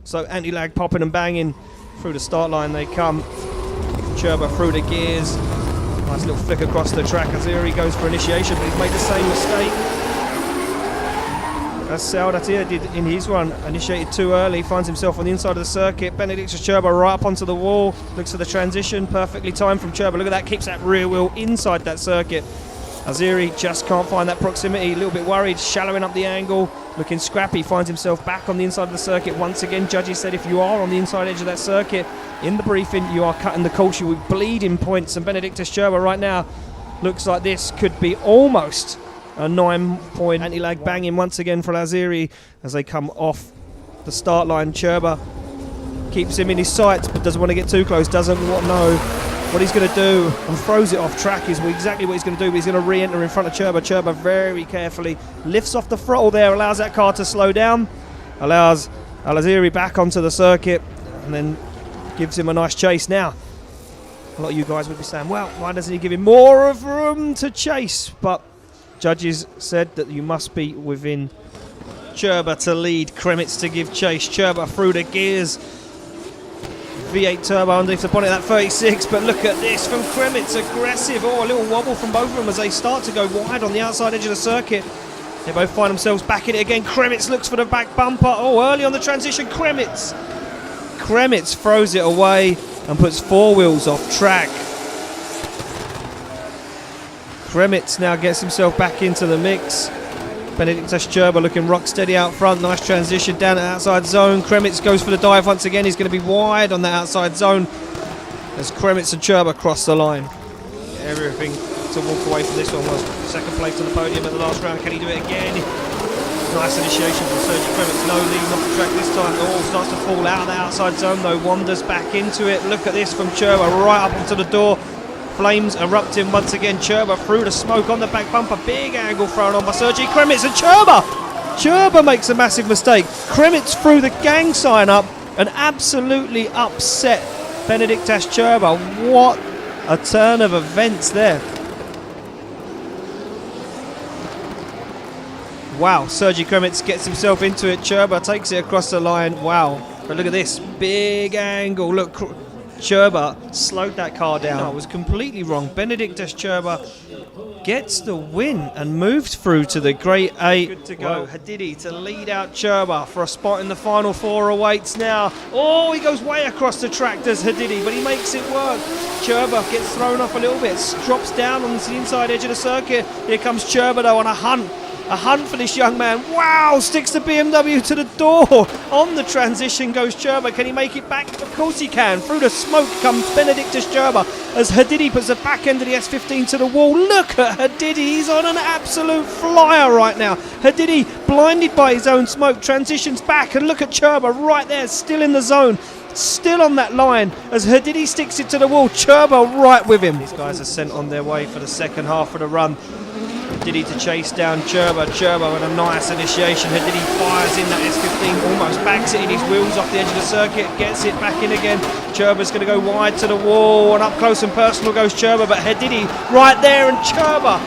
So anti-lag popping and banging through the start line they come. Cirba through the gears. Nice little flick across the track. Azari goes for initiation, but he's made the same mistake as Saldatir did in his run. Initiated too early, finds himself on the inside of the circuit. Benediktas Cirba right up onto the wall. Looks for the transition, perfectly timed from Cirba. Look at that, keeps that rear wheel inside that circuit. Azari just can't find that proximity, a little bit worried, shallowing up the angle, looking scrappy, finds himself back on the inside of the circuit. Once again, judges said if you are on the inside edge of that circuit, in the briefing, you are cutting the course, you will bleed in points. And Benediktas Cirba right now looks like this could be almost a 9-point anti-lag banging once again for Azari as they come off the start line. Cirba keeps him in his sights but doesn't want to get too close, doesn't know what he's going to do, and throws it off track is exactly what he's going to do. But he's going to re-enter in front of Cirba. Cirba very carefully lifts off the throttle there, allows that car to slow down, allows Al Azari back onto the circuit, and then gives him a nice chase. Now, a lot of you guys would be saying, well, why doesn't he give him more of room to chase? But judges said that you must be within Cirba to lead, Kremets to give chase. Cirba through the gears. V8 turbo underneath the bonnet, that 36, but look at this from Kremets, aggressive. Oh, a little wobble from both of them as they start to go wide on the outside edge of the circuit. They both find themselves back in it again. Kremets looks for the back bumper. Oh, early on the transition, Kremets throws it away and puts four wheels off track. Kremets now gets himself back into the mix. Benediktas Cirba looking rock steady out front. Nice transition down the outside zone. Kremets goes for the dive once again. He's going to be wide on that outside zone as Kremets and Cirba cross the line. Everything to walk away from this one was second place on the podium at the last round. Can he do it again? Nice initiation from Serhii Kremets. No lead off the track this time. Oh, starts to fall out of the outside zone though. Wanders back into it. Look at this from Cirba right up onto the door. Flames erupting once again. Cirba through the smoke on the back bumper. Big angle thrown on by Serhii Kremets, and Cirba makes a massive mistake. Kremets threw the gang sign up and absolutely upset Benediktas Cirba. What a turn of events there. Wow, Serhii Kremets gets himself into it. Cirba takes it across the line. Wow, but look at this big angle. Look, Cirba slowed that car down. No, it was completely wrong. Benediktas Cirba gets the win and moves through to the Grade 8. Good to go. Hadidi to lead out Cirba for a spot in the final four awaits now. Oh, he goes way across the track, does Hadidi, but he makes it work. Cirba gets thrown off a little bit, drops down on the inside edge of the circuit. Here comes Cirba though on a hunt. A hunt for this young man. Wow, sticks the BMW to the door. On the transition goes Cirba. Can he make it back? Of course he can. Through the smoke comes Benediktas Cirba as Hadidi puts the back end of the S15 to the wall. Look at Hadidi. He's on an absolute flyer right now. Hadidi, blinded by his own smoke, transitions back. And look at Cirba right there, still in the zone. Still on that line as Hadidi sticks it to the wall. Cirba right with him. These guys are sent on their way for the second half of the run. Hadidi to chase down Cirba. Cirba with a nice initiation. Hadidi fires in that S15, almost backs it in his wheels off the edge of the circuit, gets it back in again. Cirba's going to go wide to the wall, and up close and personal goes Cirba, but Hadidi right there, and Cirba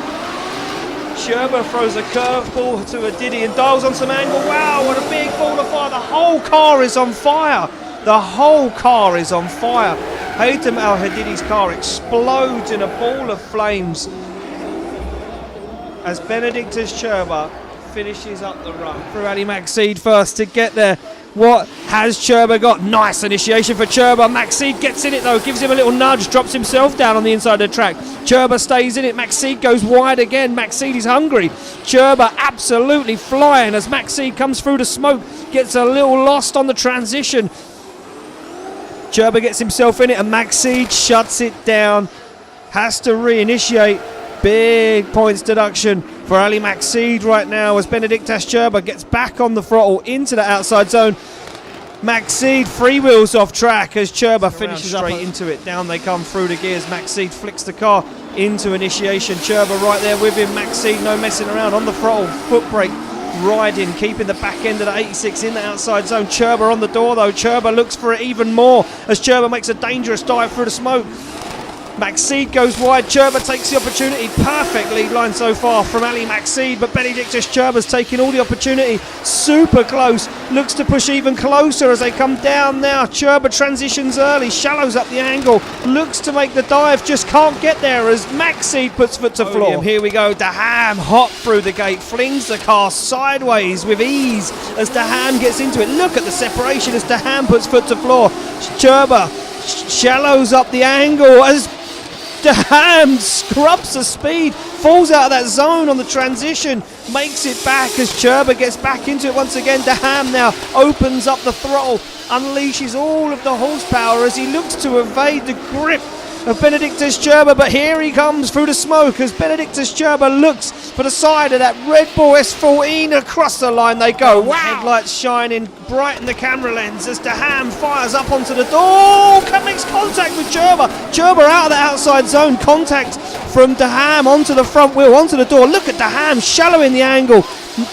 throws a curveball to Hadidi and dials on some angle. Wow, what a big ball of fire. The whole car is on fire. The whole car is on fire. Haitham Al Hadidi's car explodes in a ball of flames as Benediktas Cirba finishes up the run. Through Ahmad Makhseed first to get there. What has Cirba got? Nice initiation for Cirba. Makhseed gets in it though, gives him a little nudge, drops himself down on the inside of the track. Cirba stays in it. Makhseed goes wide again. Makhseed is hungry. Cirba absolutely flying as Makhseed comes through the smoke, gets a little lost on the transition. Cirba gets himself in it and Makhseed shuts it down. Has to reinitiate. Big points deduction for Ali Makhseed right now as Benediktas Cirba gets back on the throttle into the outside zone. Makhseed free wheels off track as Cirba finishes straight into it. Down they come through the gears. Makhseed flicks the car into initiation. Cirba right there with him. Makhseed no messing around on the throttle. Foot brake riding, keeping the back end of the 86 in the outside zone. Cirba on the door though. Cirba looks for it even more as Cirba makes a dangerous dive through the smoke. Makhseed goes wide. Cirba takes the opportunity. Perfect lead line so far from Ali Makhseed, but Benediktas Cirba's taking all the opportunity. Super close. Looks to push even closer as they come down now. Cirba transitions early, shallows up the angle, looks to make the dive, just can't get there as Makhseed puts foot to floor. Here we go. Daham hot through the gate, flings the car sideways with ease as Daham gets into it. Look at the separation as Daham puts foot to floor. Cirba shallows up the angle as Daham scrubs the speed, falls out of that zone on the transition, makes it back as Cirba gets back into it once again. Daham now opens up the throttle, unleashes all of the horsepower as he looks to evade the grip of Benediktas Cirba, but here he comes through the smoke as Benediktas Cirba looks for the side of that Red Bull S14. Across the line they go. Wow! Headlights shining bright in the camera lens as Daham fires up onto the door. Makes contact with Cirba. Cirba out of the outside zone. Contact from Daham onto the front wheel, onto the door. Look at Daham shallowing the angle,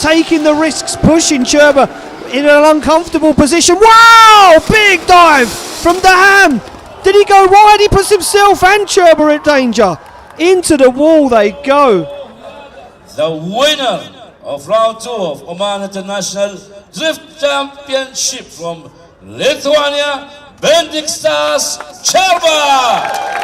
taking the risks, pushing Cirba in an uncomfortable position. Wow! Big dive from Daham. Did he go wide? He puts himself and Cirba in danger. Into the wall they go. The winner of round 2 of Oman International Drift Championship from Lithuania, Benediktas Cirba.